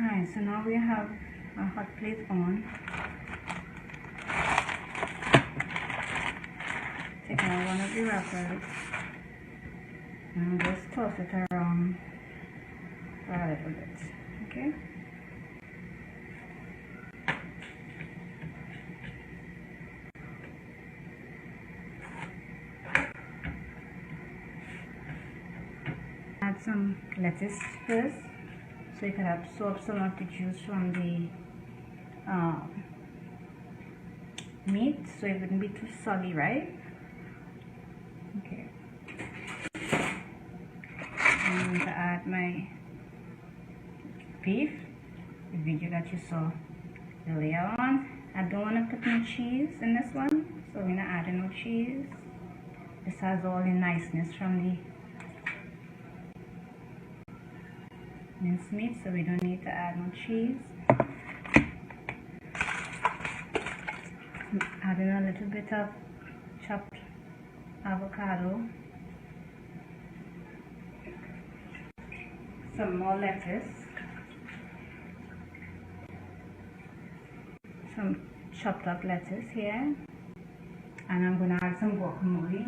Alright, so now we have our hot plate on. Take out one of the wrappers and just toss it around for a little bit. Okay? Add some lettuce first, so you can absorb some of the juice from the meat, so it wouldn't be too soggy, right? Okay. I'm going to add my beef, the video that you saw earlier on. I don't want to put no cheese in this one, so we're not adding no cheese. This has all the niceness from the minced meat, so we don't need to add no cheese. I'm adding a little bit of chopped avocado, some more lettuce, some chopped up lettuce here, and I'm going to add some guacamole.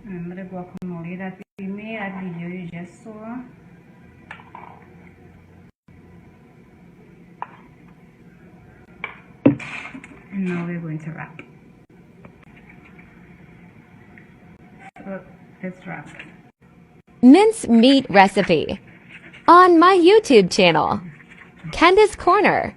Remember the guacamole that we made, that video you just saw. And now we're going to wrap. So let's wrap. Mince meat recipe on my YouTube channel, Candace Corner.